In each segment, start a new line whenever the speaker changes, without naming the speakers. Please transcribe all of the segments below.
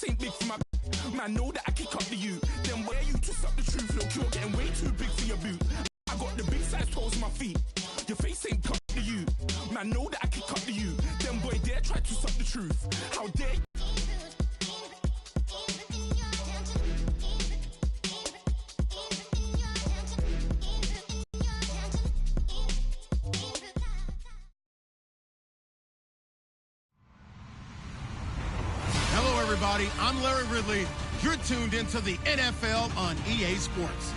face ain't big for my man, know that I kick up the you. Then where you twist up the truth, look, you're getting way too big for your boot. I got the big size toes on my feet. Your face ain't cut to you. Man, know that I kick up to you. Them boy dare try to suck the truth. How dare you?
Hello, everybody. I'm Larry Ridley. You're tuned into the NFL on EA Sports.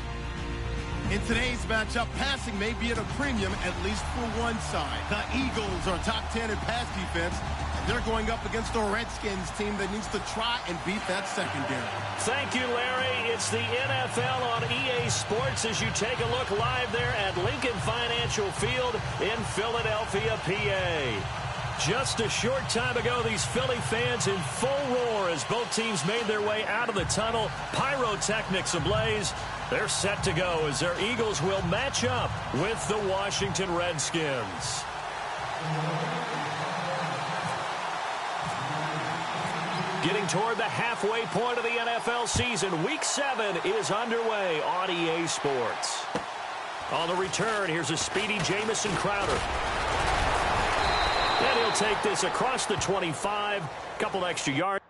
In today's matchup, passing may be at a premium, at least for one side. The Eagles are top 10 in pass defense. They're going up against the Redskins team that needs to try and beat that secondary.
Thank you, Larry. It's the NFL on EA Sports as you take a look live there at Lincoln Financial Field in Philadelphia, PA. Just a short time ago, these Philly fans in full roar as both teams made their way out of the tunnel. Pyrotechnics ablaze. They're set to go as their Eagles will match up with the Washington Redskins. Getting toward the halfway point of the NFL season, Week 7 is underway on EA Sports. On the return, here's a speedy Jamison Crowder. And he'll take this across the 25, couple extra yards.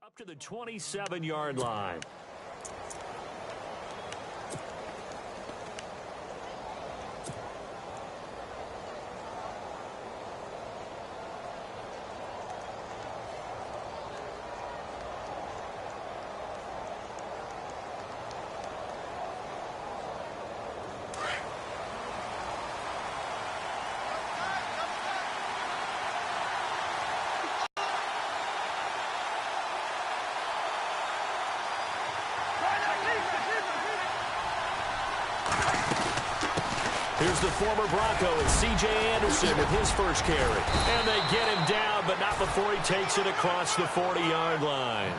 Up to the 27-yard line. Here's the former Bronco, it's C.J. Anderson with his first carry. And they get him down, but not before he takes it across the 40-yard line.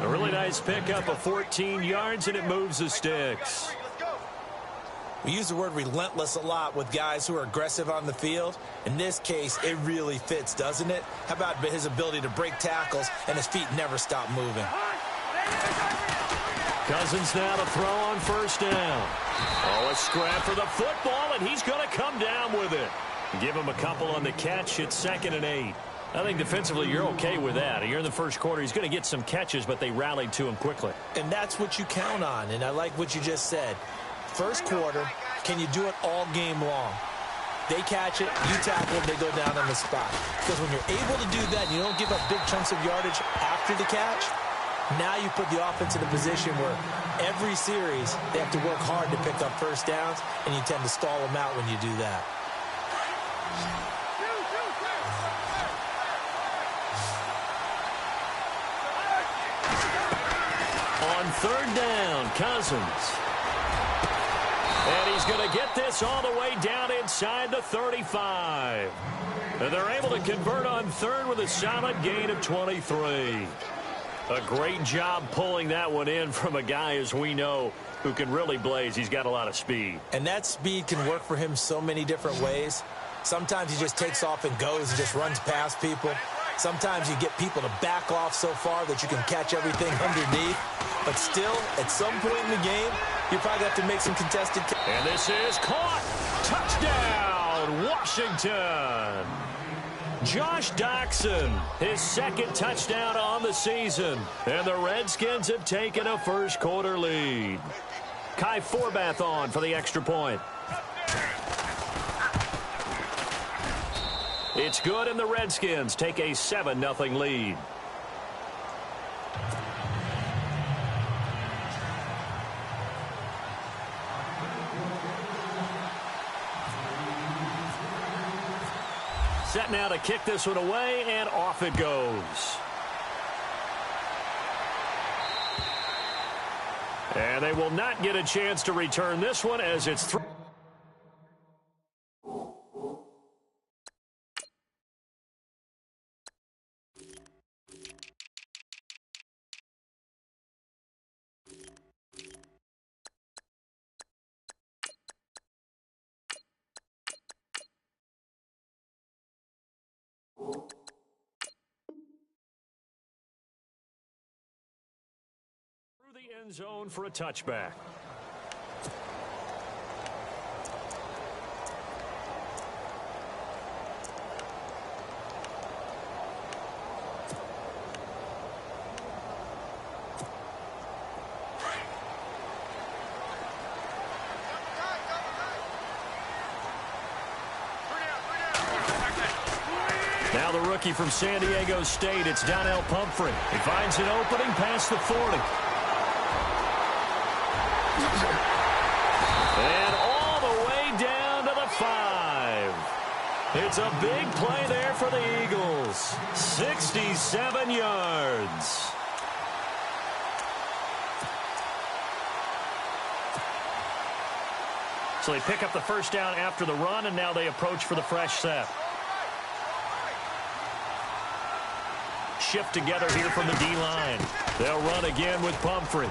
A really nice pickup of 14 yards, and it moves the sticks.
We use the word relentless a lot with guys who are aggressive on the field. In this case, it really fits, doesn't it? How about his ability to break tackles and his feet never stop moving?
Cousins now to throw on first down. Oh, a scrap for the football, and he's going to come down with it. Give him a couple on the catch. It's 2nd and 8. I think defensively you're okay with that. Here in the first quarter, he's going to get some catches, but they rallied to him quickly.
And that's what you count on, and I like what you just said. First quarter, can you do it all game long? They catch it, you tackle it, they go down on the spot. Because when you're able to do that, and you don't give up big chunks of yardage after the catch, now you put the offense in a position where every series they have to work hard to pick up first downs, and you tend to stall them out when you do that.
On third down, Cousins. And he's going to get this all the way down inside the 35. And they're able to convert on third with a solid gain of 23. A great job pulling that one in from a guy, as we know, who can really blaze. He's got a lot of speed.
And that speed can work for him so many different ways. Sometimes he just takes off and goes and just runs past people. Sometimes you get people to back off so far that you can catch everything underneath. But still, at some point in the game, you probably have to make some contested.
And this is caught. Washington. Josh Doxson, his second touchdown on the season. And the Redskins have taken a first-quarter lead. Kai Forbath on for the extra point. It's good, and the Redskins take a 7-0 lead. Set now to kick this one away, and off it goes. And they will not get a chance to return this one as it's through. The end zone for a touchback. Now the rookie from San Diego State, it's Donnell Pumphrey. He finds an opening past the 40. And all the way down to the 5. It's a big play there for the Eagles. 67 yards. So they pick up the first down after the run, and now they approach for the fresh set. Shift together here from the D-line. They'll run again with Pumphrey.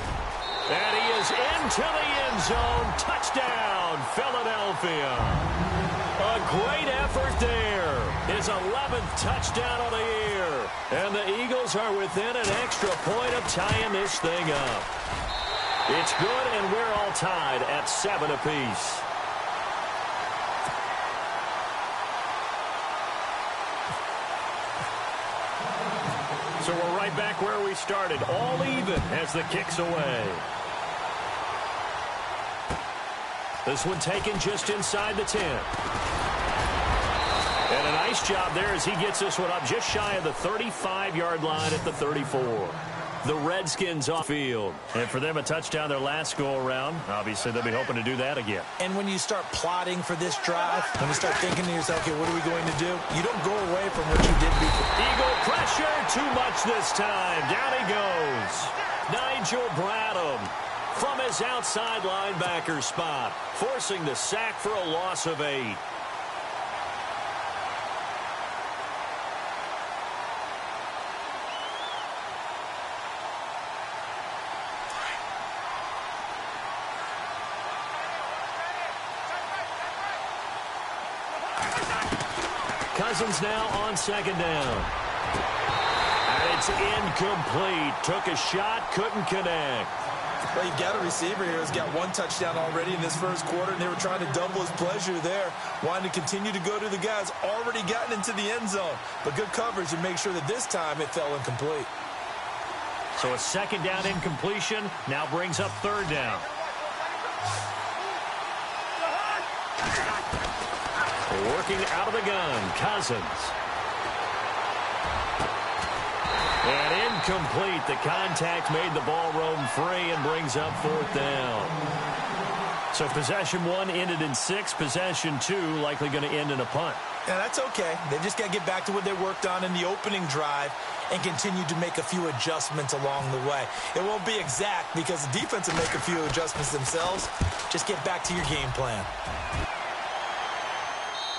And he is into the end zone. Touchdown, Philadelphia. A great effort there. His 11th touchdown of the year. And the Eagles are within an extra point of tying this thing up. It's good, and we're all tied at 7 apiece. So we're right back where we started, all even as the kick's away. This one taken just inside the 10. And a nice job there as he gets this one up just shy of the 35-yard line at the 34. The Redskins off field. And for them, a touchdown their last go-around. Obviously, they'll be hoping to do that again.
And when you start plotting for this drive, when you start thinking to yourself, okay, what are we going to do? You don't go away from what you did before.
Eagle pressure, too much this time. Down he goes. Nigel Bradham from his outside linebacker spot, forcing the sack for a loss of 8. Cousins now on second down. And it's incomplete. Took a shot, couldn't connect.
Well, you've got a receiver here who's got 1 touchdown already in this first quarter, and they were trying to double his pleasure there, wanting to continue to go to the guys already gotten into the end zone. But good coverage to make sure that this time it fell incomplete.
So a second down incompletion now brings up third down. Working out of the gun, Cousins. And incomplete. The contact made the ball roam free and brings up fourth down. So possession 1 ended in 6. Possession 2 likely going to end in a punt.
Yeah, that's okay. They just got to get back to what they worked on in the opening drive and continue to make a few adjustments along the way. It won't be exact because the defense will make a few adjustments themselves. Just get back to your game plan.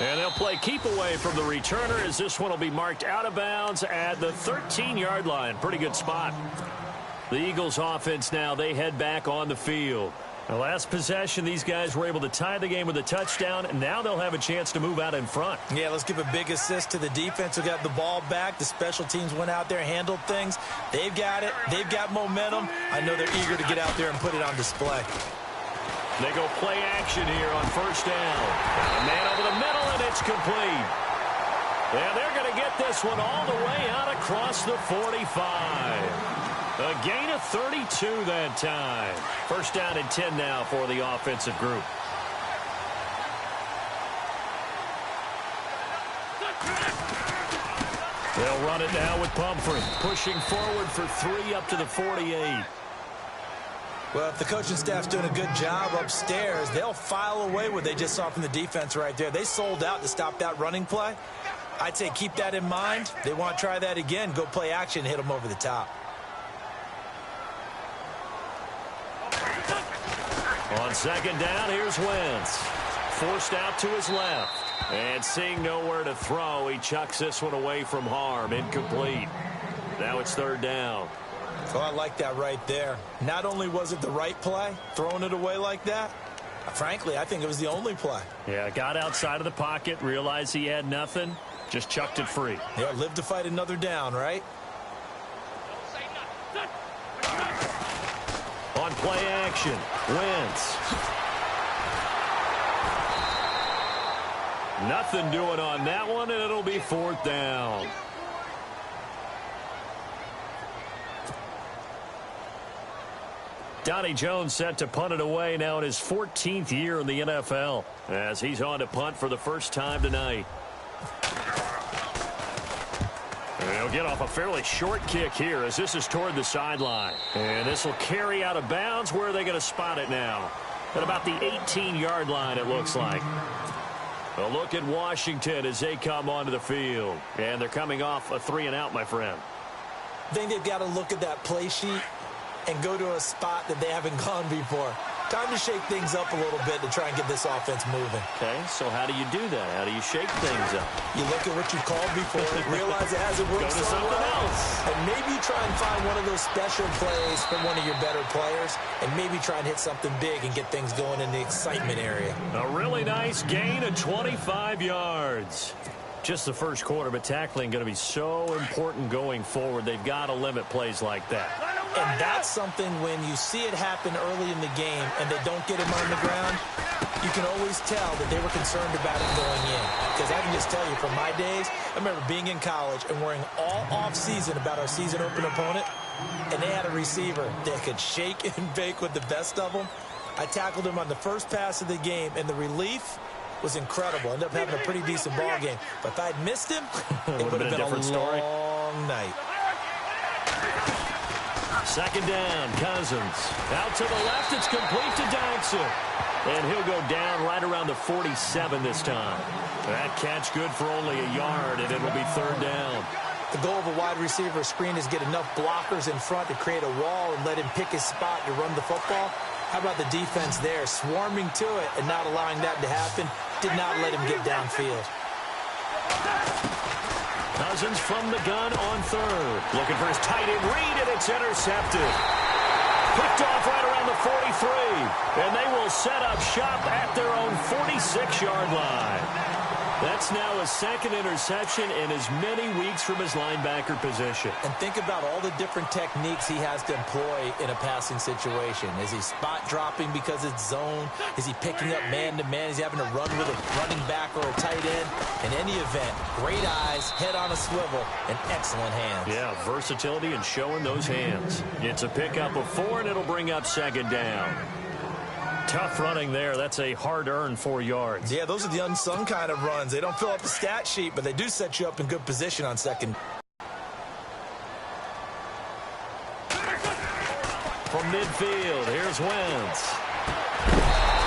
And they'll play keep away from the returner as this one will be marked out of bounds at the 13-yard line. Pretty good spot. The Eagles offense now, they head back on the field. The last possession, these guys were able to tie the game with a touchdown, and now they'll have a chance to move out in front.
Yeah, let's give a big assist to the defense who got the ball back. The special teams went out there, handled things. They've got it. They've got momentum. I know they're eager to get out there and put it on display.
They go play action here on first down. Got a man over the middle, and it's It's complete. And they're going to get this one all the way out across the 45. A gain of 32 that time. First down and 10 now for the offensive group. They'll run it now with Pumphrey, pushing forward for 3 up to the 48.
Well, if the coaching staff's doing a good job upstairs, they'll file away what they just saw from the defense right there. They sold out to stop that running play. I'd say keep that in mind. They want to try that again. Go play action, hit them over the top.
On second down, here's Wentz. Forced out to his left. And seeing nowhere to throw, he chucks this one away from harm. Incomplete. Now it's third down.
Oh, I like that right there. Not only was it the right play, throwing it away like that, frankly, I think it was the only play.
Yeah, got outside of the pocket, realized he had nothing, just chucked it free.
Yeah, live to fight another down, right?
On play action, Wentz. Nothing doing on that one, and it'll be fourth down. Donnie Jones set to punt it away now in his 14th year in the NFL as he's on to punt for the first time tonight. And he'll get off a fairly short kick here as this is toward the sideline. And this will carry out of bounds. Where are they going to spot it now? At about the 18-yard line, it looks like. A look at Washington as they come onto the field. And they're coming off a 3-and-out, my friend.
I think they've got to look at that play sheet and go to a spot that they haven't gone before. Time to shake things up a little bit to try and get this offense moving.
Okay, so how do you do that? How do you shake things up?
You look at what you called before, realize it hasn't worked
Go to something else.
and maybe try and find one of those special plays from one of your better players, and maybe try and hit something big and get things going in the excitement area.
A really nice gain of 25 yards. Just the first quarter, but tackling going to be so important going forward. They've got to limit plays like that.
And that's something when you see it happen early in the game and they don't get him on the ground, you can always tell that they were concerned about it going in. Because I can just tell you from my days, I remember being in college and worrying all off-season about our season open opponent, and they had a receiver that could shake and bake with the best of them. I tackled him on the first pass of the game, and the relief was incredible. Ended up having a pretty decent ball game. But if I'd missed him, it would have been a long night.
Second down, Cousins. Out to the left, it's complete to Jackson. And he'll go down right around the 47 this time. That catch good for only a yard, and it'll be third down.
The goal of a wide receiver screen is get enough blockers in front to create a wall and let him pick his spot to run the football. How about the defense there, swarming to it and not allowing that to happen? Did not let him get downfield.
Cousins from the gun on third. Looking for his tight end read, and it's intercepted. Picked off right around the 43. And they will set up shop at their own 46-yard line. That's now his second interception in as many weeks from his linebacker position.
And think about all the different techniques he has to employ in a passing situation. Is he spot dropping because it's zone? Is he picking up man-to-man? Is he having to run with a running back or a tight end? In any event, great eyes, head on a swivel, and excellent hands.
Yeah, versatility and showing those hands. It's a pickup of 4, and it'll bring up second down. Tough running there. That's a hard-earned 4 yards.
Yeah, those are the unsung kind of runs. They don't fill up the stat sheet, but they do set you up in good position on second.
From midfield, here's Wentz.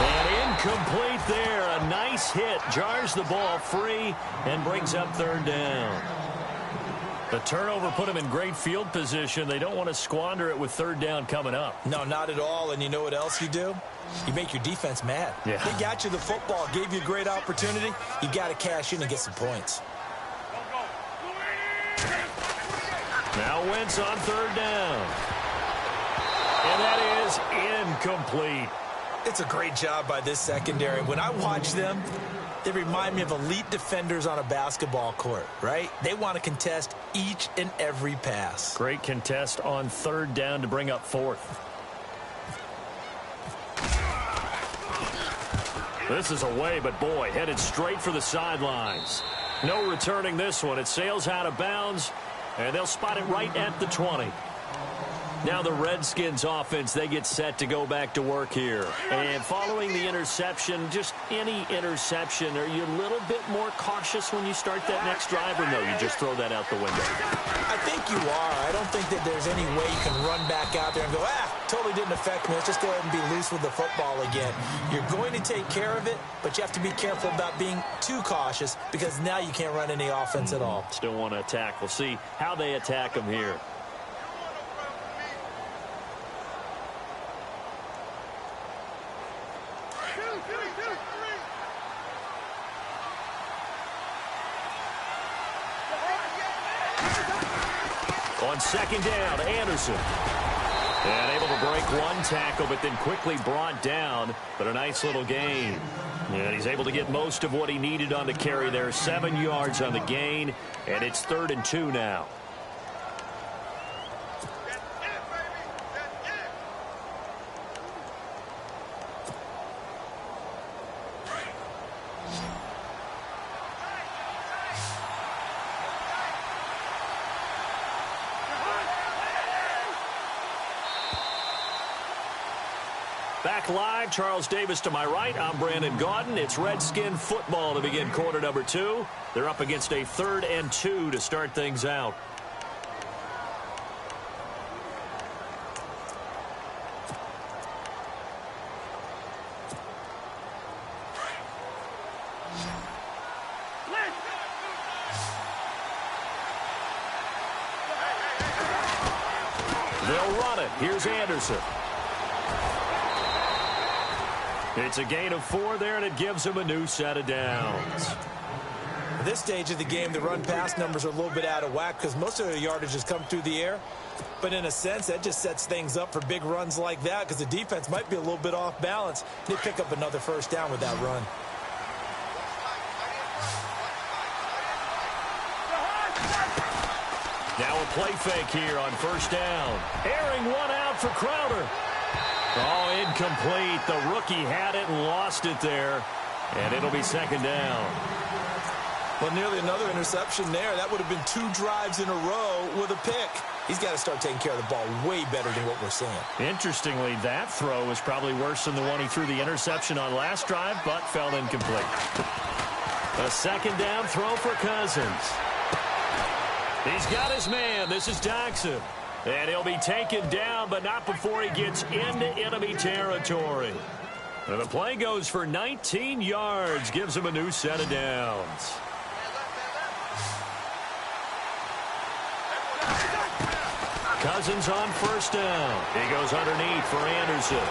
And incomplete there. A nice hit. Jars the ball free and brings up third down. The turnover put him in great field position. They don't want to squander it with third down coming up.
No, not at all. And you know what else you do? You make your defense mad.
Yeah.
They got you the football, gave you a great opportunity. You got to cash in and get some points.
Now Wentz on third down. And that is incomplete.
It's a great job by this secondary. When I watch them, they remind me of elite defenders on a basketball court, right? They want to contest each and every pass.
Great contest on third down to bring up fourth. This is away, but boy, headed straight for the sidelines. No returning this one. It sails out of bounds, and they'll spot it right at the 20. Now the Redskins offense, they get set to go back to work here. And following the interception, just any interception, are you a little bit more cautious when you start that next drive, or no, you just throw that out the window?
I think you are. I don't think that there's any way you can run back out there and go, totally didn't affect me. Let's just go ahead and be loose with the football again. You're going to take care of it, but you have to be careful about being too cautious because now you can't run any offense at all.
Still want to attack. We'll see how they attack them here. On second down, Anderson. And able to break one tackle, but then quickly brought down. But a nice little gain. And he's able to get most of what he needed on the carry there. 7 yards on the gain, and it's 3rd and 2 now. Back live, Charles Davis to my right. I'm Brandon Gaudin. It's Redskin football to begin quarter number 2. They're up against a 3rd and 2 to start things out. They'll run it. Here's Anderson. It's a gain of 4 there, and it gives him a new set of downs.
At this stage of the game, the run-pass numbers are a little bit out of whack because most of the yardage has come through the air. But in a sense, that just sets things up for big runs like that because the defense might be a little bit off balance. They pick up another first down with that run.
Now a play fake here on first down. Airing one out for Crowder. Oh, incomplete. The rookie had it and lost it there. And it'll be second down.
Well, nearly another interception there. That would have been 2 drives in a row with a pick. He's got to start taking care of the ball way better than what we're seeing. Interestingly,
that throw was probably worse than the one he threw the interception on last drive, but fell incomplete. A second down throw for Cousins. He's got his man. This is Jackson. And he'll be taken down, but not before he gets into enemy territory. And the play goes for 19 yards, gives him a new set of downs. Cousins on first down. He goes underneath for Anderson.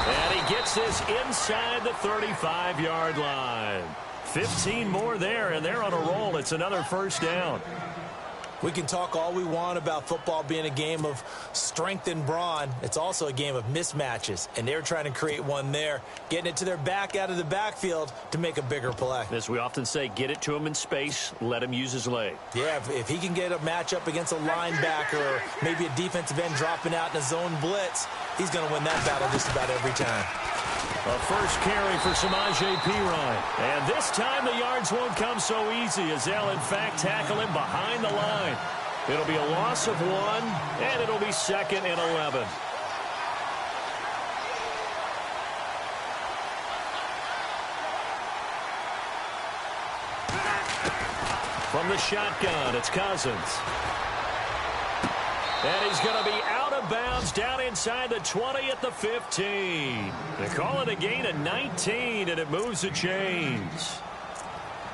And he gets this inside the 35-yard line. 15 more there, and they're on a roll. It's another first down.
We can talk all we want about football being a game of strength and brawn. It's also a game of mismatches, and they're trying to create one there, getting it to their back out of the backfield to make a bigger play.
As we often say, get it to him in space, let him use his leg.
Yeah, if he can get a matchup against a linebacker or maybe a defensive end dropping out in a zone blitz, he's going to win that battle just about every time.
A first carry for Samaje Perine. And this time the yards won't come so easy as they'll, in fact, tackle him behind the line. It'll be a loss of 1, and it'll be 2nd and 11. From the shotgun, it's Cousins. And he's going to be out of bounds down inside the 20 at the 15. They call it a gain of 19, and it moves the chains.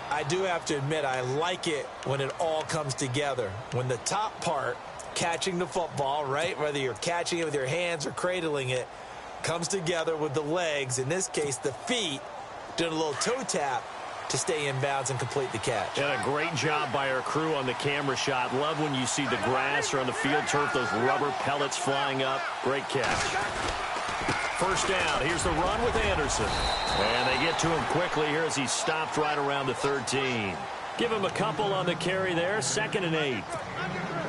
I do have to admit, I like it when it all comes together. When the top part, catching the football, right, whether you're catching it with your hands or cradling it, comes together with the legs, in this case the feet, doing a little toe tap to stay in bounds and complete the catch.
And a great job by our crew on the camera shot. Love when you see the grass or on the field turf, those rubber pellets flying up. Great catch. First down. Here's the run with Anderson. And they get to him quickly here as he stopped right around the 13. Give him a couple on the carry there. 2nd and 8.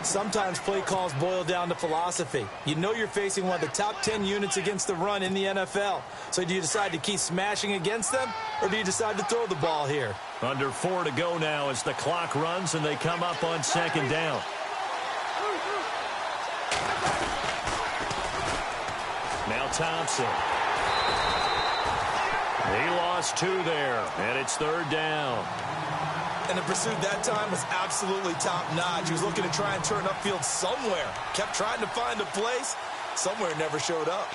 Sometimes play calls boil down to philosophy. You know you're facing one of the top 10 units against the run in the NFL. So do you decide to keep smashing against them, or do you decide to throw the ball here?
Under 4 to go now as the clock runs and they come up on second down. Now Thompson. He lost 2 there, and it's third down.
And the pursuit that time was absolutely top-notch. He was looking to try and turn upfield somewhere. Kept trying to find a place. Somewhere never showed up.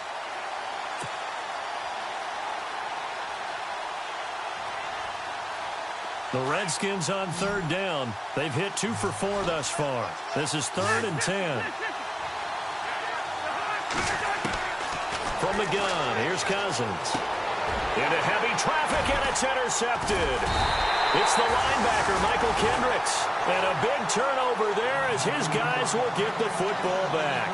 The Redskins on third down. They've hit 2 for 4 thus far. This is 3rd and 10. From the gun, here's Cousins. Into heavy traffic, and it's intercepted. It's the linebacker, Michael Kendricks. And a big turnover there as his guys will get the football back.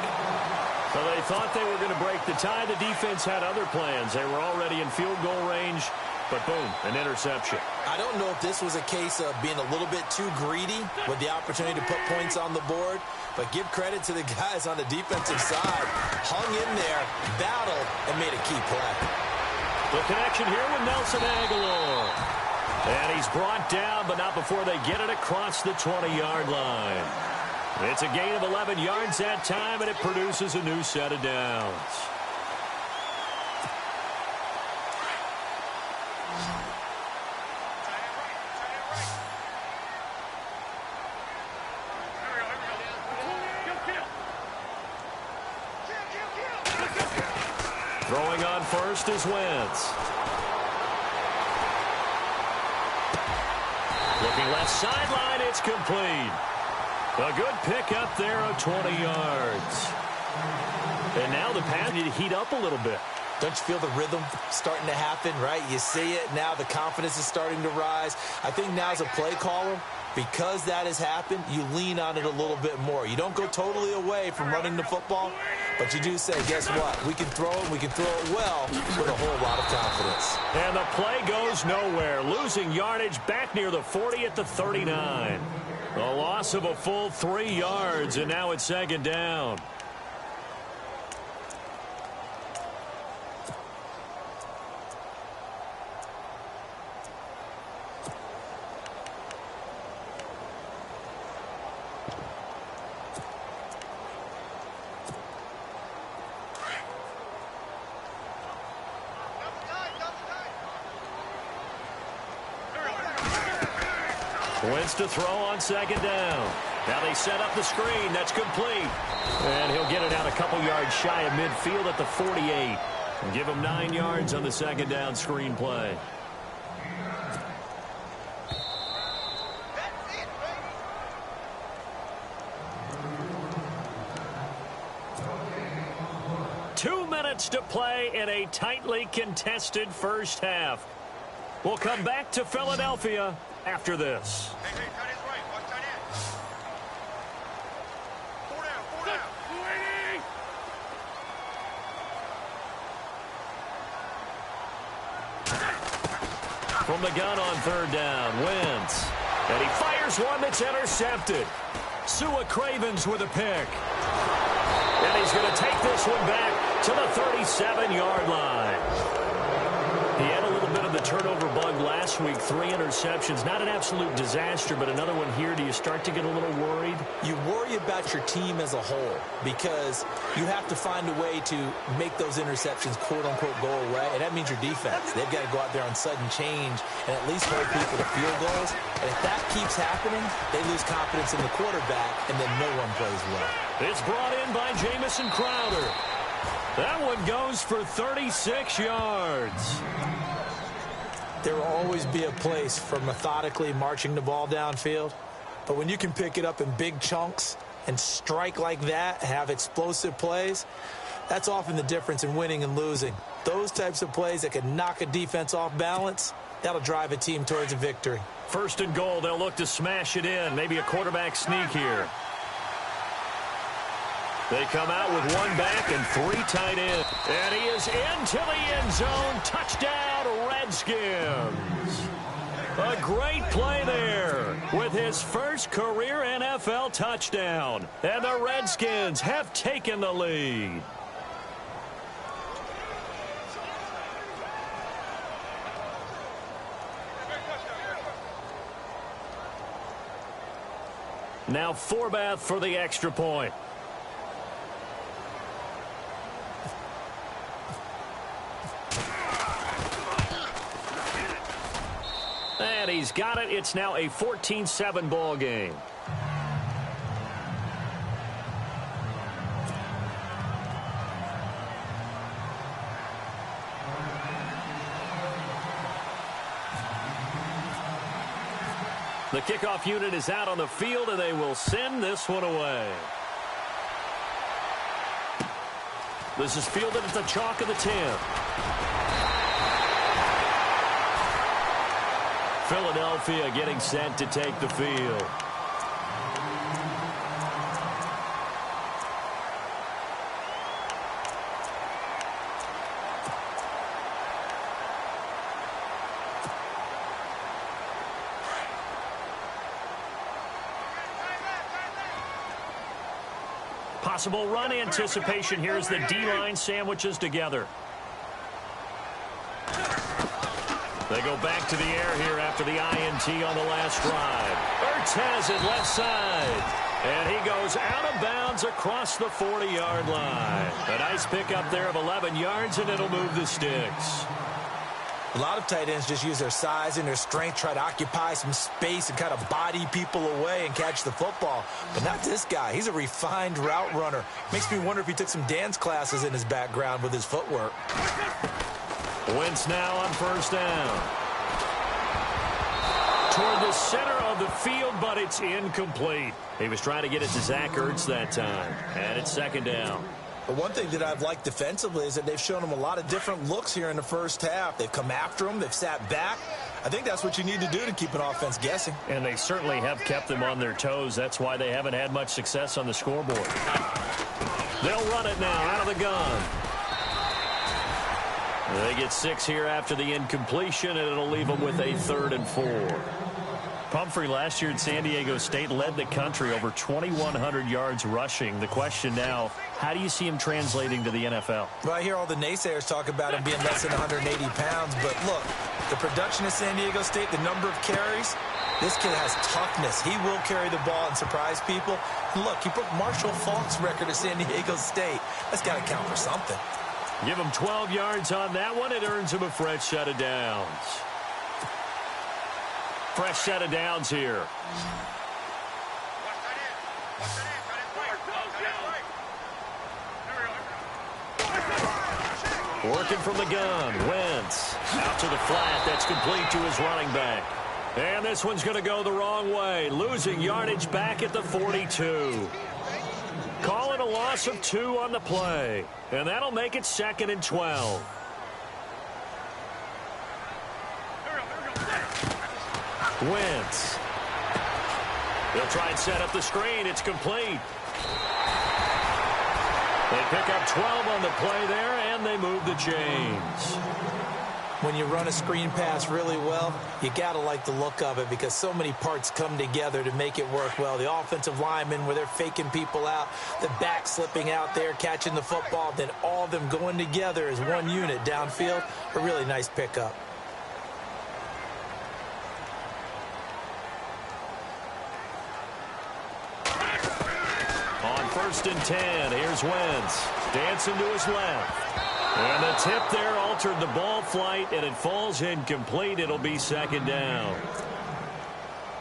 So they thought they were going to break the tie. The defense had other plans. They were already in field goal range, but boom, an interception.
I don't know if this was a case of being a little bit too greedy with the opportunity to put points on the board, but give credit to the guys on the defensive side. Hung in there, battled, and made a key play.
The connection here with Nelson Aguilar. And he's brought down, but not before they get it across the 20-yard line. It's a gain of 11 yards that time, and it produces a new set of downs. Throwing on first is Wentz. Looking left sideline, it's complete. A good pickup there of 20 yards. And now the pass need to heat up a little bit.
Don't you feel the rhythm starting to happen, right? You see it now, the confidence is starting to rise. I think now as a play caller, because that has happened, you lean on it a little bit more. You don't go totally away from running the football, but you do say, guess what? We can throw it, we can throw it well with a whole lot of confidence.
And the play goes nowhere, losing yardage back near the 40 at the 39. A loss of a full 3 yards, and now it's second down. Wentz to throw on second down. Now they set up the screen. That's complete. And he'll get it out a couple yards shy of midfield at the 48. And give him 9 yards on the second down screen play. Two minutes to play in a tightly contested first half. We'll come back to Philadelphia after this.
Hey, tight end's right. Watch tight end. 4 down, 4 down.
From the gun on third down, Wentz. And he fires one that's intercepted. Sua Cravens with a pick. And he's going to take this one back to the 37-yard line. He had a little bit of the turnover bug last week, 3 interceptions. Not an absolute disaster, but another one here. Do you start to get a little worried?
You worry about your team as a whole because you have to find a way to make those interceptions, quote-unquote, go away, and that means your defense. They've got to go out there on sudden change and at least hold people to field goals. And if that keeps happening, they lose confidence in the quarterback, and then no one plays well.
It's brought in by Jamison Crowder. That one goes for 36 yards.
There will always be a place for methodically marching the ball downfield. But when you can pick it up in big chunks and strike like that, have explosive plays, that's often the difference in winning and losing. Those types of plays that can knock a defense off balance, that'll drive a team towards a victory.
First and goal, they'll look to smash it in. Maybe a quarterback sneak here. They come out with 1 back and 3 tight ends. And he is into the end zone. Touchdown, Redskins. A great play there with his first career NFL touchdown. And the Redskins have taken the lead. Now Forbath for the extra point. And he's got it. It's now a 14-7 ball game. The kickoff unit is out on the field, and they will send this one away. This is fielded at the chalk of the 10. Philadelphia getting set to take the field. Possible run anticipation here as the D-line sandwiches together. They go back to the air here after the INT on the last drive. Ertz has it left side. And he goes out of bounds across the 40-yard line. A nice pickup there of 11 yards, and it'll move the sticks.
A lot of tight ends just use their size and their strength, try to occupy some space and kind of body people away and catch the football. But not this guy. He's a refined route runner. Makes me wonder if he took some dance classes in his background with his footwork.
Wentz now on first down. Toward the center of the field, but it's incomplete. He was trying to get it to Zach Ertz that time. And it's second down.
But one thing that I've liked defensively is that they've shown him a lot of different looks here in the first half. They've come after him. They've sat back. I think that's what you need to do to keep an offense guessing.
And they certainly have kept them on their toes. That's why they haven't had much success on the scoreboard. They'll run it now out of the gun. They get 6 here after the incompletion, and it'll leave them with a 3rd and 4. Pumphrey last year at San Diego State led the country over 2,100 yards rushing. The question now, how do you see him translating to the NFL?
Well, I hear all the naysayers talk about him being less than 180 pounds, but look, the production at San Diego State, the number of carries, this kid has toughness. He will carry the ball and surprise people. And look, he broke Marshall Faulk's record at San Diego State. That's got to count for something.
Give him 12 yards on that one. It earns him a fresh set of downs. Fresh set of downs here. Working from the gun. Wentz out to the flat. That's complete to his running back. And this one's going to go the wrong way. Losing yardage back at the 42. Call it a loss of 2 on the play. And that'll make it 2nd and 12. Wentz. They'll try and set up the screen. It's complete. They pick up 12 on the play there, and they move the chains.
When you run a screen pass really well, you got to like the look of it because so many parts come together to make it work well. The offensive linemen, where they're faking people out, the back slipping out there, catching the football, then all of them going together as one unit downfield. A really nice pickup.
On 1st and 10, here's Wentz. Dancing to his left. And the tip there altered the ball flight, and it falls incomplete. It'll be 2nd down.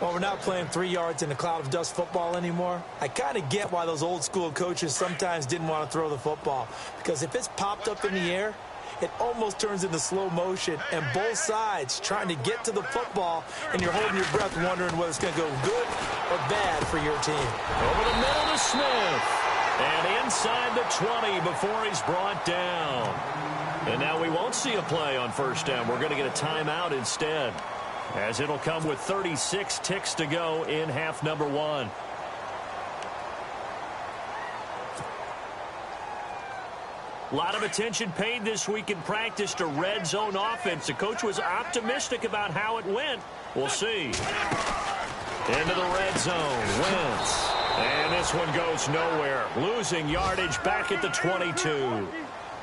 Well, we're not playing 3 yards in a cloud of dust football anymore. I kind of get why those old school coaches sometimes didn't want to throw the football. Because if it's popped up in the air, it almost turns into slow motion, and both sides trying to get to the football, and you're holding your breath wondering whether it's going to go good or bad for your team.
Over the middle to Smith. And inside the 20 before he's brought down. And now we won't see a play on 1st down. We're going to get a timeout instead, as it'll come with 36 ticks to go in half number 1. A lot of attention paid this week in practice to red zone offense. The coach was optimistic about how it went. We'll see. Into the red zone. Wentz. And this one goes nowhere. Losing yardage back at the 22.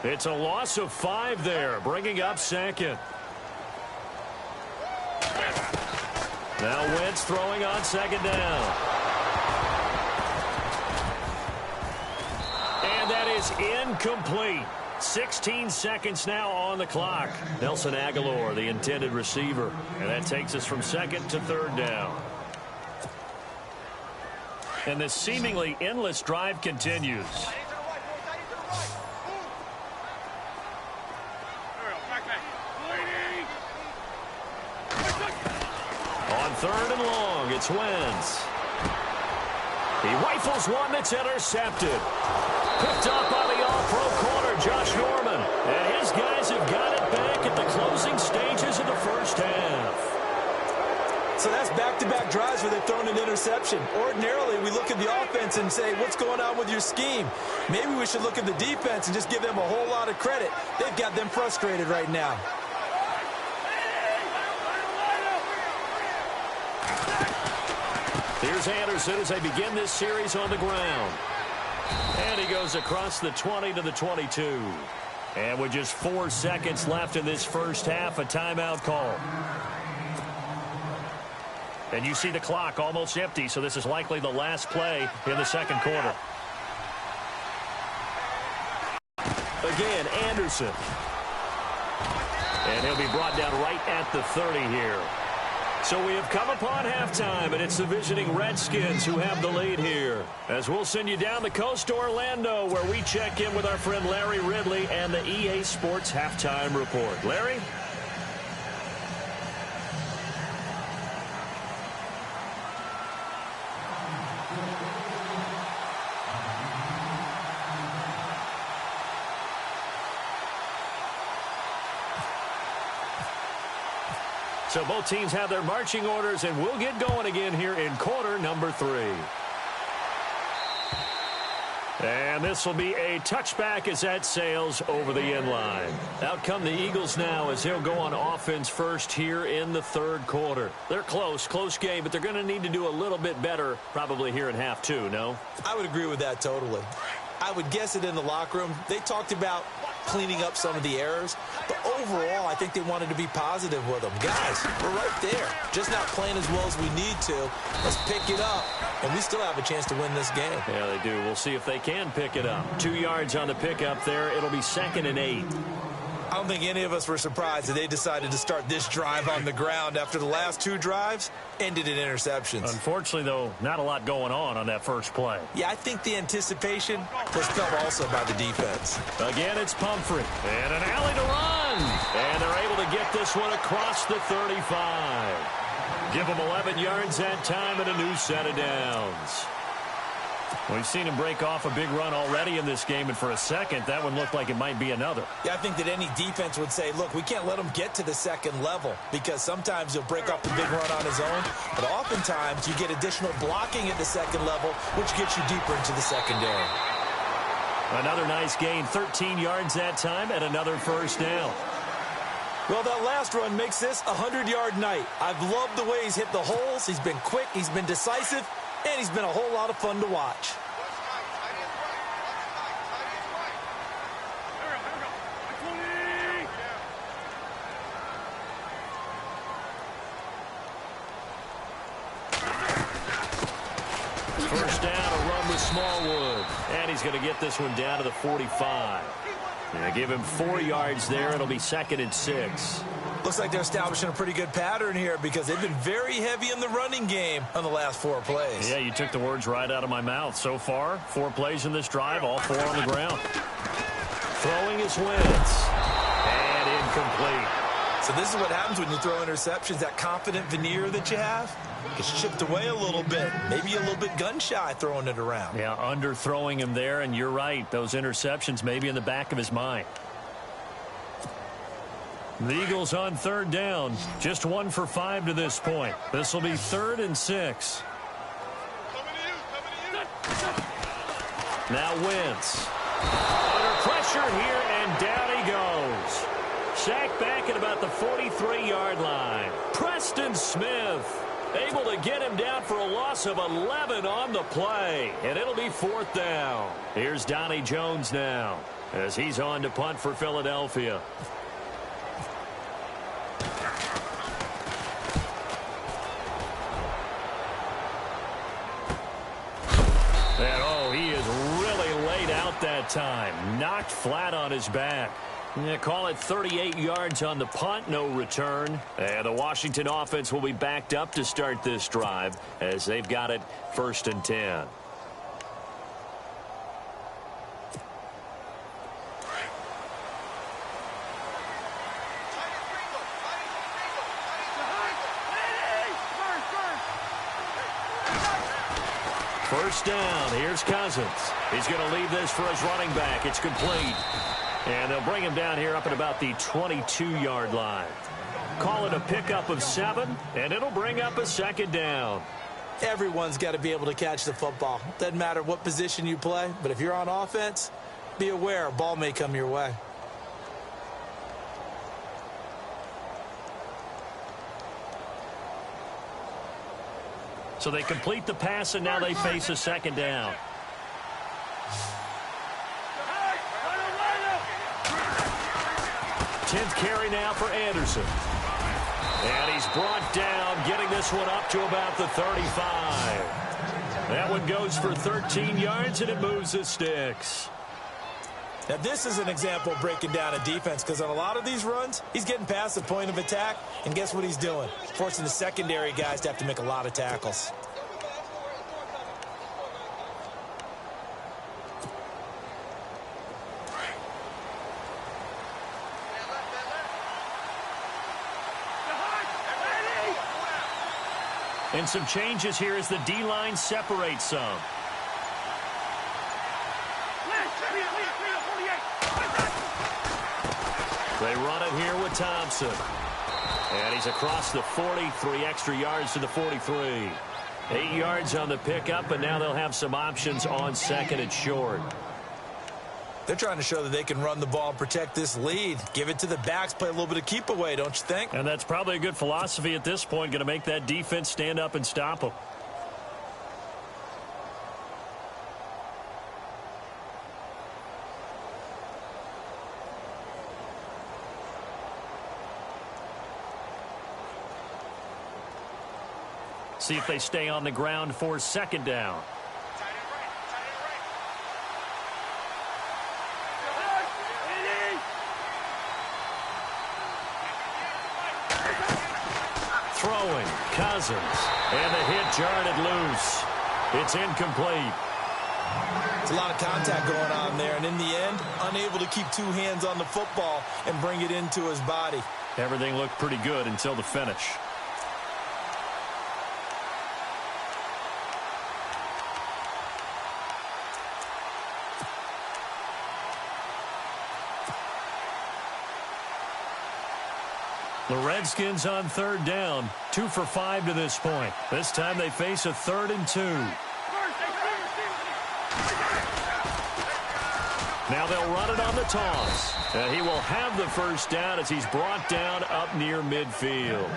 It's a loss of 5 there, bringing up second. Now Wentz throwing on second down. And that is incomplete. 16 seconds now on the clock. Nelson Aguilar, the intended receiver. And that takes us from second to third down. And this seemingly endless drive continues. On third and long, it's Wentz. He rifles one that's intercepted. Picked up by the all-pro corner, Josh Norman. And his guys have got it back at the closing stages of the first half.
So that's back-to-back drives where they've thrown an interception. Ordinarily, we look at the offense and say, what's going on with your scheme? Maybe we should look at the defense and just give them a whole lot of credit. They've got them frustrated right now.
Here's Anderson as they begin this series on the ground. And he goes across the 20 to the 22. And with just 4 seconds left in this first half, a timeout call. And you see the clock almost empty, so this is likely the last play in the second quarter. Again, Anderson. And he'll be brought down right at the 30 here. So we have come upon halftime, and it's the visiting Redskins who have the lead here. As we'll send you down the coast to Orlando, where we check in with our friend Larry Ridley and the EA Sports Halftime Report. Larry? So both teams have their marching orders, and we'll get going again here in quarter number 3. And this will be a touchback as that sails over the end line. Out come the Eagles now as they'll go on offense first here in the third quarter. They're close game, but they're going to need to do a little bit better probably here in half 2, no?
I would agree with that totally. I would guess it in the locker room. They talked about cleaning up some of the errors, but overall, I think they wanted to be positive with them. Guys, we're right there. Just not playing as well as we need to. Let's pick it up, and we still have a chance to win this game.
Yeah, they do. We'll see if they can pick it up. 2 yards on the pickup there. It'll be 2nd and 8.
I don't think any of us were surprised that they decided to start this drive on the ground after the last 2 drives ended in interceptions.
Unfortunately, though, not a lot going on that first play.
Yeah, I think the anticipation was felt also by the defense.
Again, it's Pumphrey. And an alley to run. And they're able to get this one across the 35. Give them 11 yards that time and a new set of downs. We've seen him break off a big run already in this game, and for a second, that one looked like it might be another.
Yeah, I think that any defense would say, look, we can't let him get to the second level, because sometimes he'll break off the big run on his own, but oftentimes you get additional blocking at the second level, which gets you deeper into the secondary.
Another nice gain, 13 yards that time, and another first down.
Well, that last run makes this a 100-yard night. I've loved the way he's hit the holes. He's been quick, he's been decisive, and he's been a whole lot of fun to watch.
First down, a run with Smallwood. And he's going to get this one down to the 45. And give him 4 yards there. It'll be 2nd and 6.
Looks like they're establishing a pretty good pattern here because they've been very heavy in the running game on the last 4 plays.
Yeah, you took the words right out of my mouth. So far, 4 plays in this drive, all 4 on the ground. Throwing is Wentz. And incomplete.
So this is what happens when you throw interceptions. That confident veneer that you have gets chipped away a little bit. Maybe a little bit gun-shy throwing it around.
Yeah, underthrowing him there, and you're right. Those interceptions may be in the back of his mind. The Eagles on third down. Just 1 for 5 to this point. This will be 3rd and 6. Now Wentz. Under pressure. pressure here, and down he goes. Sacked back at about the 43-yard line. Preston Smith able to get him down for a loss of 11 on the play, and it'll be 4th down. Here's Donnie Jones now as he's on to punt for Philadelphia. And oh, he is really laid out that time. Knocked flat on his back. Yeah, call it 38 yards on the punt, no return. And the Washington offense will be backed up to start this drive as they've got it 1st and 10. First down. Here's Cousins. He's going to leave this for his running back. It's complete. And they'll bring him down here up at about the 22-yard line. Call it a pickup of 7, and it'll bring up a 2nd down.
Everyone's got to be able to catch the football. Doesn't matter what position you play, but if you're on offense, be aware a ball may come your way.
So they complete the pass, and now they face a 2nd down. Tenth carry now for Anderson. And he's brought down, getting this one up to about the 35. That one goes for 13 yards, and it moves the sticks.
Now, this is an example of breaking down a defense, because on a lot of these runs, he's getting past the point of attack, and guess what he's doing? Forcing the secondary guys to have to make a lot of tackles.
And some changes here as the D-line separates some. They run it here with Thompson. And he's across the 40, 3 extra yards to the 43. 8 yards on the pickup, and now they'll have some options on 2nd and short.
They're trying to show that they can run the ball and protect this lead. Give it to the backs, play a little bit of keep away, don't you think?
And that's probably a good philosophy at this point, going to make that defense stand up and stop them. See if they stay on the ground for 2nd down. Throwing, Cousins, and the hit jarred it loose. It's incomplete.
It's a lot of contact going on there, and in the end, unable to keep 2 hands on the football and bring it into his body.
Everything looked pretty good until the finish. The Redskins on 3rd down, 2 for 5 to this point. This time they face a 3rd and 2. Now they'll run it on the toss. And he will have the first down as he's brought down up near midfield.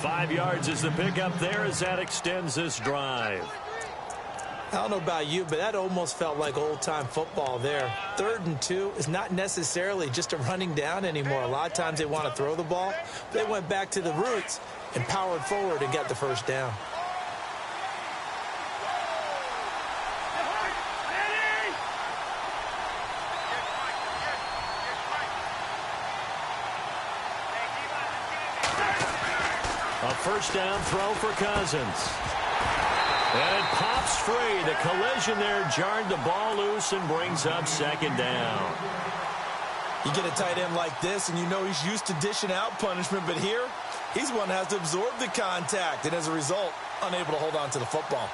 5 yards is the pickup there as that extends this drive.
I don't know about you, but that almost felt like old-time football there. 3rd and 2 is not necessarily just a running down anymore. A lot of times they want to throw the ball. They went back to the roots and powered forward and got the first down.
A first down throw for Cousins. And it pops free. The collision there jarred the ball loose and brings up 2nd down.
You get a tight end like this, and you know he's used to dishing out punishment, but here, he's one that has to absorb the contact, and as a result, unable to hold on to the football.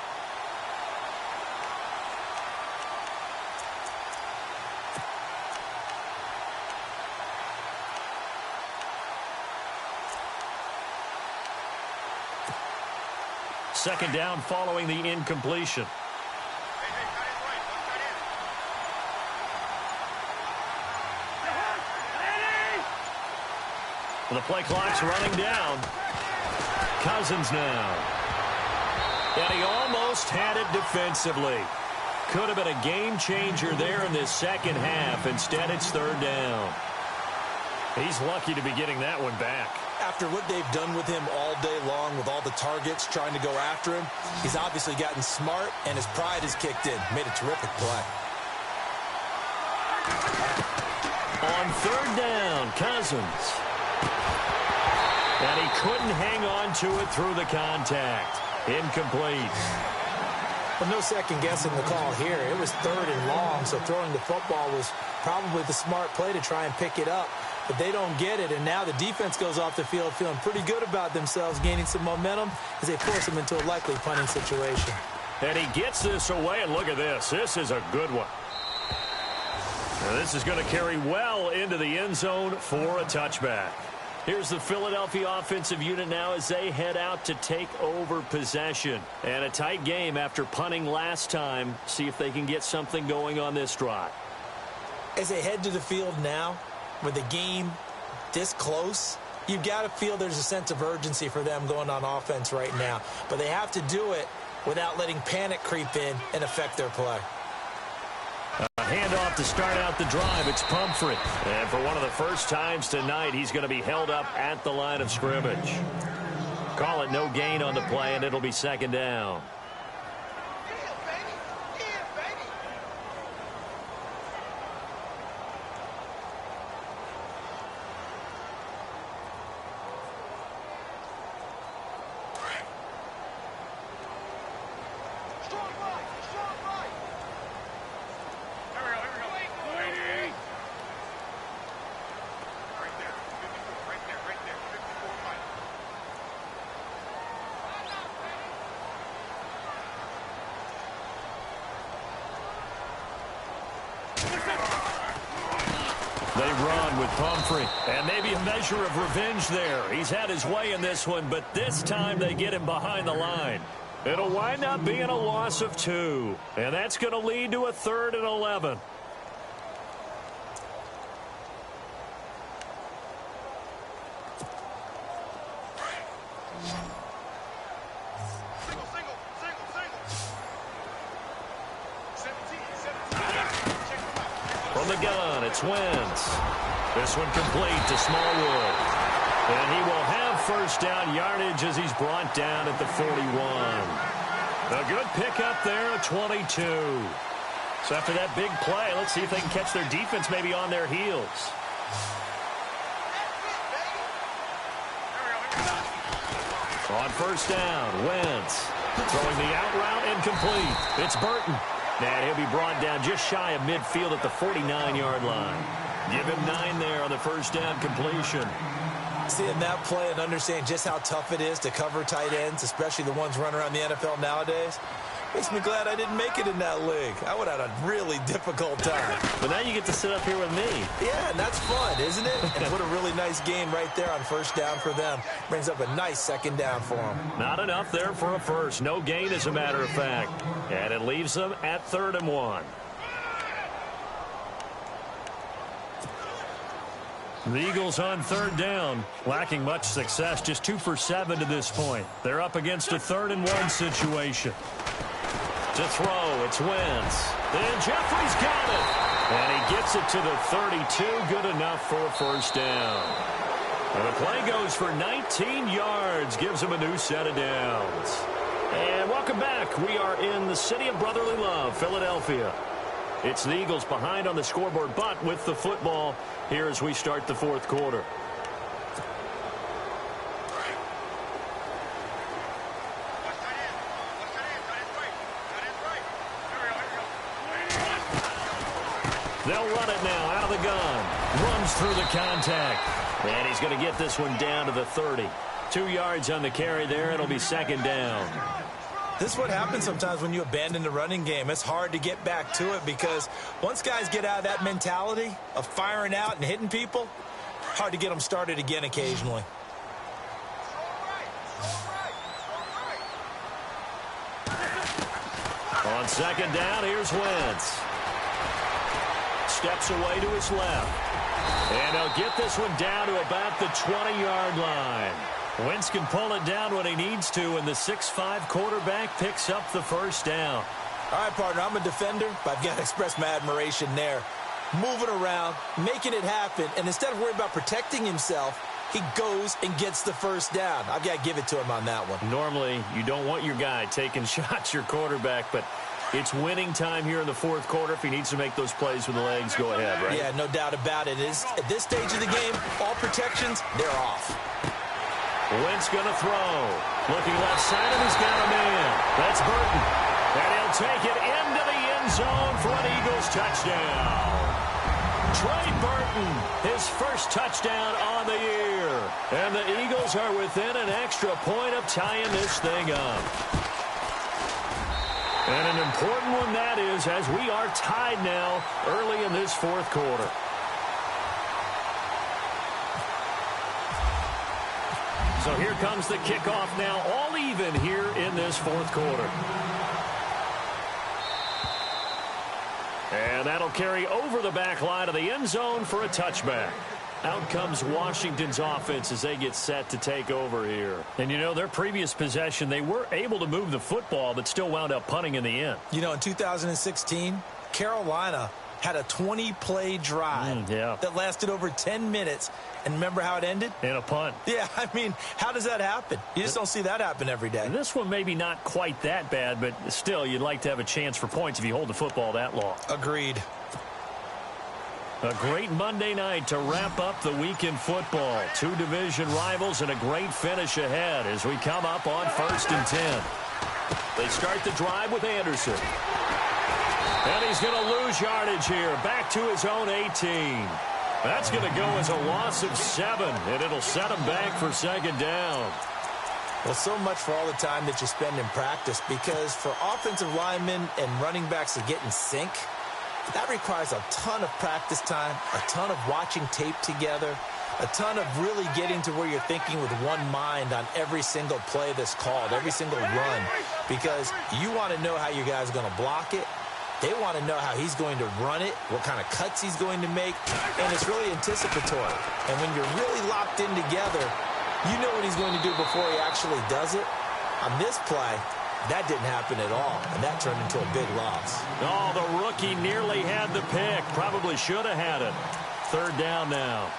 Second down following the incompletion. The play clock's running down. Cousins now. And he almost had it defensively. Could have been a game changer there in this second half. Instead, it's third down. He's lucky to be getting that one back.
After what they've done with him all day long with all the targets trying to go after him, he's obviously gotten smart, and his pride has kicked in. Made a terrific play.
On third down, Cousins. And he couldn't hang on to it through the contact. Incomplete.
Well, no second guessing the call here. It was third and long, so throwing the football was probably the smart play to try and pick it up. But they don't get it, and now the defense goes off the field feeling pretty good about themselves, gaining some momentum as they force them into a likely punting situation.
And he gets this away, and look at this. This is a good one. Now, this is going to carry well into the end zone for a touchback. Here's the Philadelphia offensive unit now as they head out to take over possession. And a tight game after punting last time. See if they can get something going on this drive.
As they head to the field now, with the game this close, you've got to feel there's a sense of urgency for them going on offense right now. But they have to do it without letting panic creep in and affect their play.
A handoff to start out the drive. It's Pumphrey. And for one of the first times tonight, he's going to be held up at the line of scrimmage. Call it no gain on the play, and it'll be second down. They run with Pumphrey, and maybe a measure of revenge there. He's had his way in this one, but this time they get him behind the line. It'll wind up being a loss of 2, and that's going to lead to a 3rd and 11. From the gun, it's Wentz. This one complete to Smallwood. And he will have first down yardage as he's brought down at the 41. A good pickup there at 22. So after that big play, let's see if they can catch their defense maybe on their heels. On first down, Wentz. Throwing the out route incomplete. It's Burton. And he'll be brought down just shy of midfield at the 49-yard line. Give him 9 there on the first down completion.
Seeing that play and understanding just how tough it is to cover tight ends, especially the ones running around the NFL nowadays, makes me glad I didn't make it in that league. I would have had a really difficult time.
But now you get to sit up here with me.
Yeah, and that's fun, isn't it? And put a really nice game right there on first down for them. Brings up a nice second down for them. Not
enough there for a first. No gain, as a matter of fact. And it leaves them at 3rd and 1. The Eagles on 3rd down, lacking much success, just 2 for 7 to this point. They're up against a 3rd and 1 situation. To throw, it's Wentz. Then Jeffrey's got it. And he gets it to the 32, good enough for a first down. And the play goes for 19 yards, gives him a new set of downs. And welcome back. We are in the city of brotherly love, Philadelphia. It's the Eagles behind on the scoreboard, but with the football here as we start the 4th quarter. They'll run it now out of the gun. Runs through the contact. And he's going to get this one down to the 30. 2 yards on the carry there. It'll be second down.
This is what happens sometimes when you abandon the running game. It's hard to get back to it because once guys get out of that mentality of firing out and hitting people, hard to get them started again occasionally. On
second down, here's Wentz. steps away to his left. And he'll get this one down to about the 20-yard line. Wentz can pull it down when he needs to, and the 6'5" quarterback picks up the first down.
All right, partner, I'm a defender, but I've got to express my admiration there. Moving around, making it happen, and instead of worrying about protecting himself, he goes and gets the first down. I've got to give it to him on that one.
Normally, you don't want your guy taking shots, your quarterback, but it's winning time here in the fourth quarter. If he needs to make those plays with the legs, go ahead, right?
Yeah, no doubt about it. At this stage of the game, all protections, they're off.
Wentz going to throw. Looking left side, and he's got a man. That's Burton. And he'll take it into the end zone for an Eagles touchdown. Trey Burton, his first touchdown on the year. And the Eagles are within an extra point of tying this thing up. And an important one that is, as we are tied now early in this fourth quarter. So here comes the kickoff now, all even here in this fourth quarter. And that'll carry over the back line of the end zone for a touchback. Out comes Washington's offense as they get set to take over here. And, you know, their previous possession, they were able to move the football, but still wound up punting in the end.
You know, in 2016, Carolina had a 20-play drive that lasted over 10 minutes. And remember how it ended?
In a punt.
Yeah, I mean, how does that happen? You just don't see that happen every day.
This one maybe not quite that bad, but still, you'd like to have a chance for points if you hold the football that long.
Agreed.
A great Monday night to wrap up the week in football. Two division rivals and a great finish ahead as we come up on 1st and 10. They start the drive with Anderson. And he's going to lose yardage here. Back to his own 18. That's going to go as a loss of 7, and it'll set him back for second down.
Well, so much for all the time that you spend in practice, because for offensive linemen and running backs to get in sync, that requires a ton of practice time, a ton of watching tape together, a ton of really getting to where you're thinking with one mind on every single play that's called, every single run, because you want to know how your guy's going to block it. They want to know how he's going to run it, what kind of cuts he's going to make, and it's really anticipatory. And when you're really locked in together, you know what he's going to do before he actually does it. On this play, that didn't happen at all, and that turned into a big loss.
Oh, the rookie nearly had the pick. Probably should have had it. Third down now.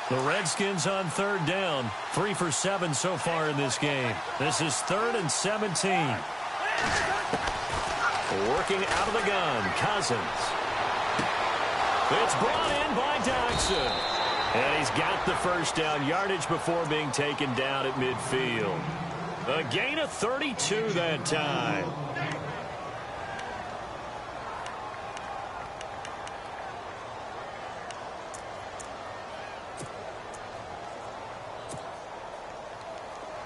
The Redskins on third down. 3 for 7 so far in this game. This is 3rd and 17. Working out of the gun, Cousins. It's brought in by Dodson. And he's got the first down, yardage before being taken down at midfield. A gain of 32 that time.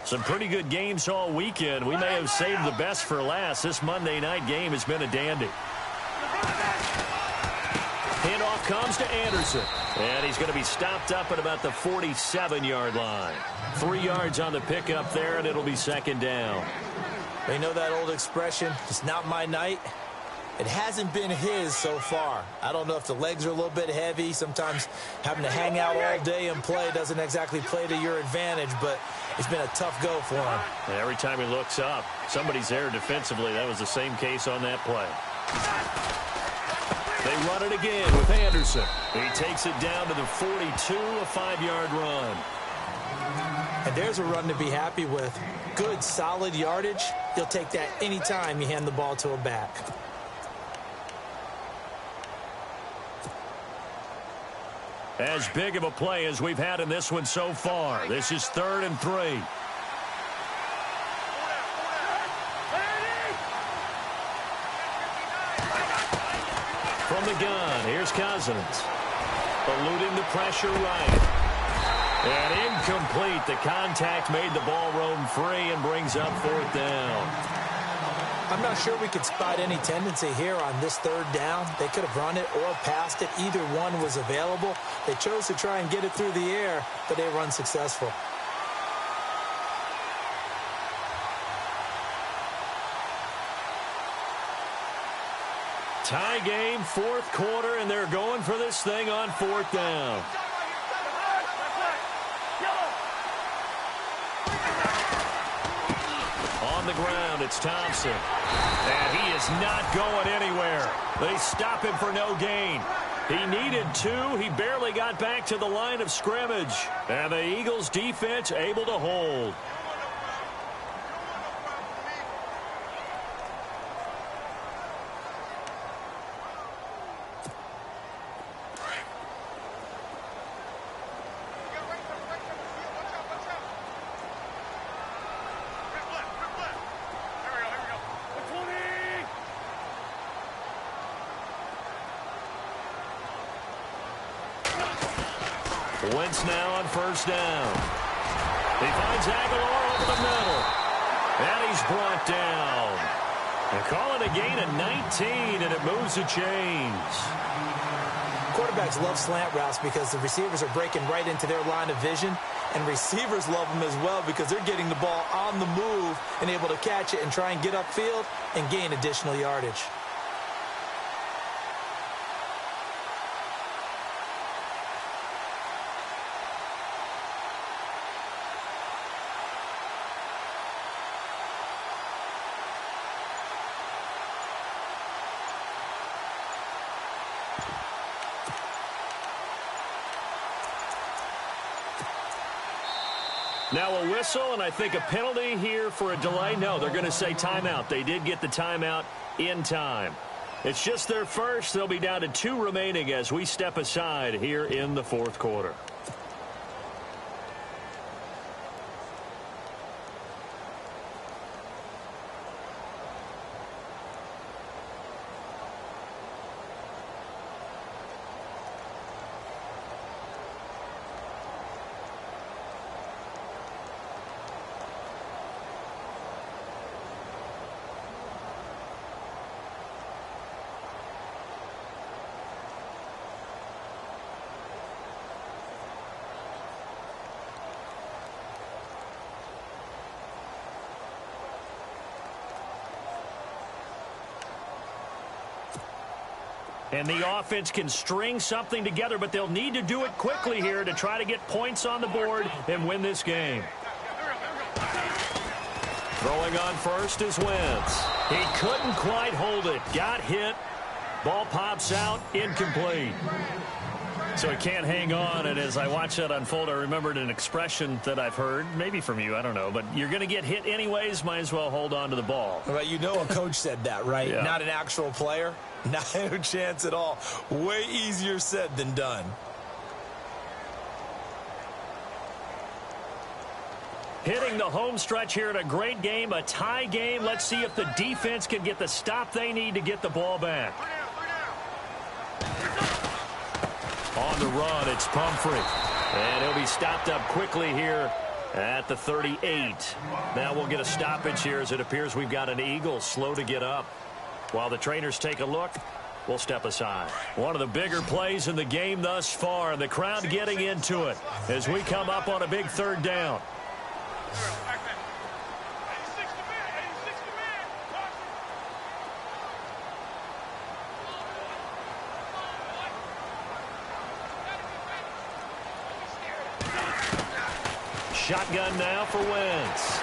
Some pretty good games all weekend. We may have saved the best for last. This Monday night game has been a dandy. Handoff comes to Anderson. And he's going to be stopped up at about the 47-yard line. 3 yards on the pickup there, and it'll be second down.
They know that old expression, it's not my night. It hasn't been his so far. I don't know if the legs are a little bit heavy. Sometimes having to hang out all day and play doesn't exactly play to your advantage, but it's been a tough go for him.
And every time he looks up, somebody's there defensively. That was the same case on that play. They run it again with Anderson. He takes it down to the 42, a 5-yard run.
And there's a run to be happy with. Good, solid yardage. You'll take that anytime you hand the ball to a back.
As big of a play as we've had in this one so far. This is 3rd and 3. From the gun, here's Cousins. Eluding the pressure right. And incomplete. The contact made the ball roam free and brings up 4th down.
I'm not sure we could spot any tendency here on this 3rd down. They could have run it or passed it. Either one was available. They chose to try and get it through the air, but they were unsuccessful.
Tie game, fourth quarter, and they're going for this thing on fourth down. On the ground, it's Thompson. And he is not going anywhere. They stop him for no gain. He needed 2. He barely got back to the line of scrimmage. And the Eagles defense able to hold. Wentz now on first down. He finds Aguilar over the middle. And he's brought down. They're calling a gain of 19, and it moves the chains.
Quarterbacks love slant routes because the receivers are breaking right into their line of vision, and receivers love them as well because they're getting the ball on the move and able to catch it and try and get upfield and gain additional yardage.
Now a whistle, and I think a penalty here for a delay. No, they're going to say timeout. They did get the timeout in time. It's just their first. They'll be down to 2 remaining as we step aside here in the fourth quarter. And the offense can string something together, but they'll need to do it quickly here to try to get points on the board and win this game. Throwing on first is Wentz. He couldn't quite hold it. Got hit. Ball pops out. Incomplete. So he can't hang on, and as I watch that unfold, I remembered an expression that I've heard, maybe from you, I don't know, but you're going to get hit anyways, might as well hold on to the ball.
Well, you know a coach said that, right?
Yeah. Not
an actual player. Not a chance at all. Way easier said than done.
Hitting the home stretch here in a great game, a tie game. Let's see if the defense can get the stop they need to get the ball back. On the run, it's Pumphrey. And he'll be stopped up quickly here at the 38. Now we'll get a stoppage here as it appears we've got an Eagle slow to get up. While the trainers take a look, we'll step aside. One of the bigger plays in the game thus far, and the crowd getting into it as we come up on a big third down. Shotgun now for Wentz.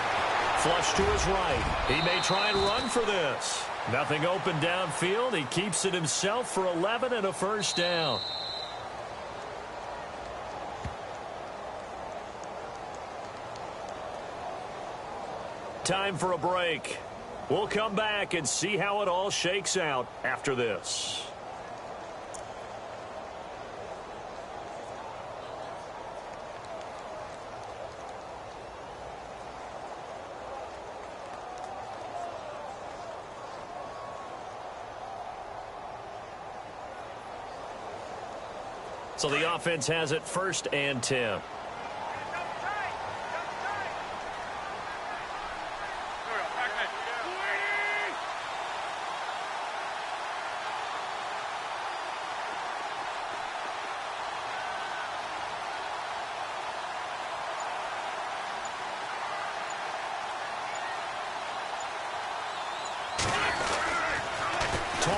Flush to his right. He may try and run for this. Nothing open downfield. He keeps it himself for 11 and a first down. Time for a break. We'll come back and see how it all shakes out after this. So the offense has it 1st and 10.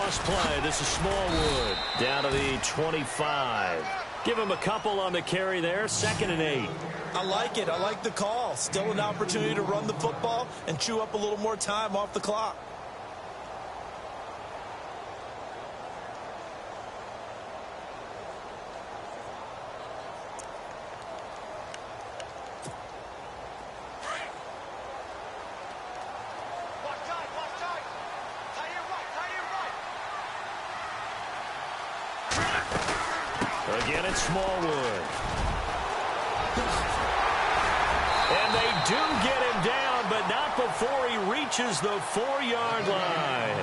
loss play. This is Smallwood down to the 25. Give him a couple on the carry there. 2nd and 8.
I like it. I like the call. Still an opportunity to run the football and chew up a little more time off the clock.
Again, it's Smallwood. And they do get him down, but not before he reaches the 4-yard line.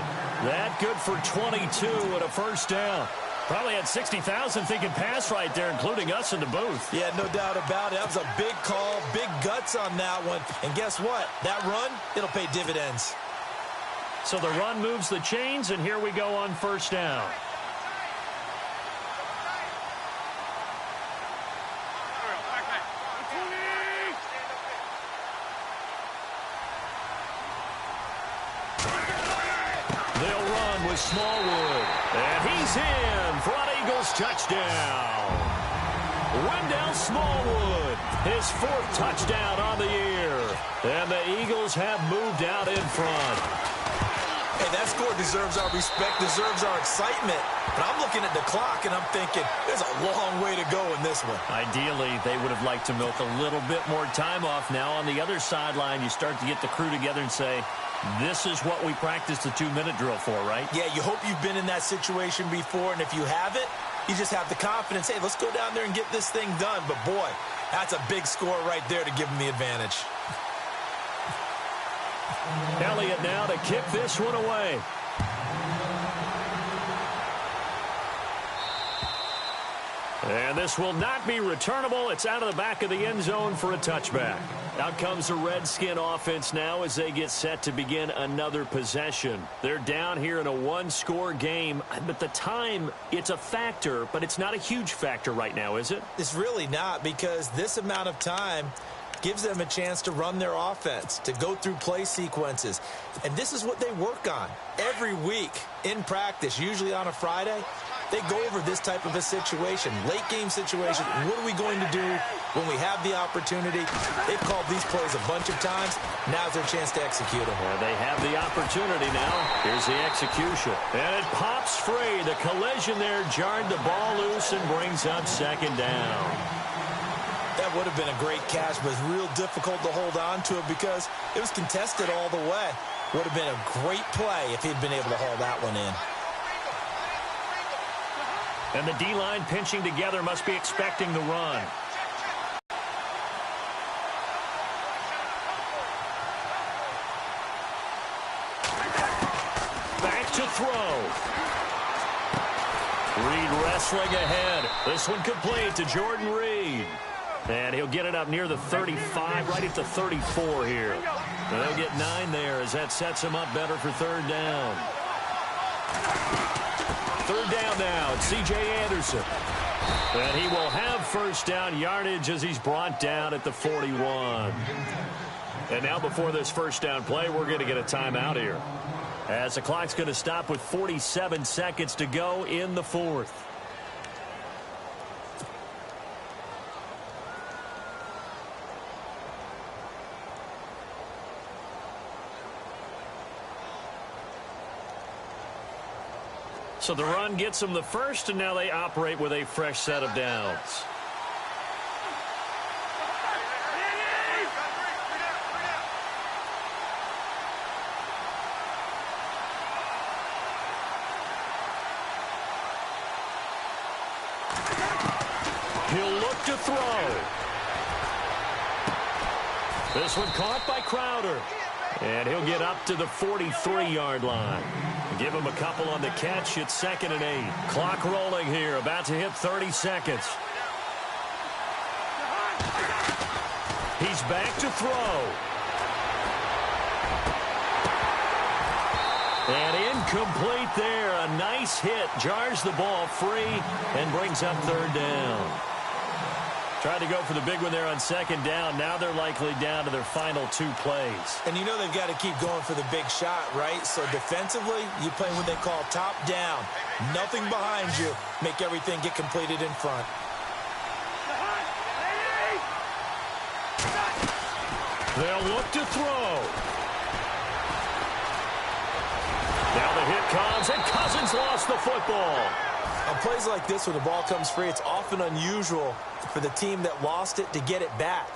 That good for 22 and a first down. Probably had 60,000 thinking pass right there, including us in the booth.
Yeah, no doubt about it. That was a big call, big guts on that one. And guess what? That run, it'll pay dividends.
So the run moves the chains, and here we go on first down. Smallwood, and he's in for an Eagles touchdown. Wendell Smallwood, his 4th touchdown on the year, and the Eagles have moved out in front.
Hey, that score deserves our respect, deserves our excitement, but I'm looking at the clock and I'm thinking there's a long way to go in this one.
Ideally, they would have liked to milk a little bit more time off. Now on the other sideline, you start to get the crew together and say, this is what we practiced the 2-minute drill for, right?
Yeah, you hope you've been in that situation before, and if you haven't, you just have the confidence, hey, let's go down there and get this thing done. But, boy, that's a big score right there to give them the advantage.
Elliott now to kick this one away. And this will not be returnable. It's out of the back of the end zone for a touchback. Out comes the Redskin offense now as they get set to begin another possession. They're down here in a 1-score game, but the time, it's a factor, but it's not a huge factor right now, is it?
It's really not, because this amount of time gives them a chance to run their offense, to go through play sequences. And this is what they work on every week in practice, usually on a Friday. They go over this type of a situation, late game situation. What are we going to do when we have the opportunity? They've called these plays a bunch of times. Now's their chance to execute them.
Well, they have the opportunity now. Here's the execution. And it pops free. The collision there jarred the ball loose and brings up 2nd down.
That would have been a great catch, but it's real difficult to hold on to it because it was contested all the way. Would have been a great play if he'd been able to haul that one in.
And the D-line pinching together must be expecting the run. Back to throw. Reed wrestling ahead. This one complete to Jordan Reed. And he'll get it up near the 35, right at the 34 here. And they'll get 9 there as that sets him up better for 3rd down. 3rd down now. It's C.J. Anderson. And he will have 1st down yardage as he's brought down at the 41. And now before this 1st down play, we're going to get a timeout here, as the clock's going to stop with 47 seconds to go in the 4th. So the run gets them the first, and now they operate with a fresh set of downs. He'll look to throw. This one caught by Crowder. And he'll get up to the 43-yard line. Give him a couple on the catch. It's 2nd and 8. Clock rolling here. About to hit 30 seconds. He's back to throw. And incomplete there. A nice hit. Jars the ball free and brings up 3rd down. Tried to go for the big one there on second down. Now they're likely down to their final 2 plays.
And you know they've got to keep going for the big shot, right? So defensively, you play what they call top down. Nothing behind you. Make everything get completed in front.
They'll look to throw. Now the hit comes, and Cousins lost the football.
On plays like this, when the ball comes free, it's often unusual for the team that lost it to get it back.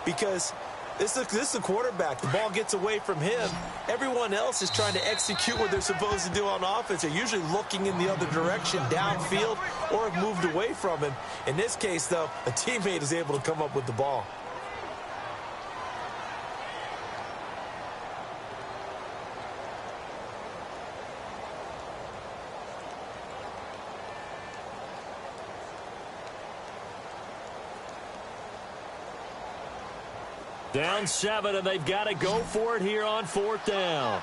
Because this is the quarterback. The ball gets away from him. Everyone else is trying to execute what they're supposed to do on offense. They're usually looking in the other direction, downfield, or have moved away from him. In this case, though, a teammate is able to come up with the ball.
Down 7, and they've got to go for it here on 4th down.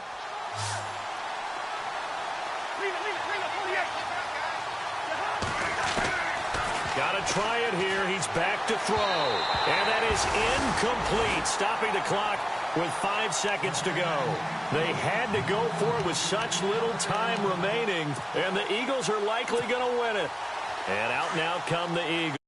Got to try it here. He's back to throw. And that is incomplete, stopping the clock with 5 seconds to go. They had to go for it with such little time remaining, and the Eagles are likely going to win it. And out now come the Eagles.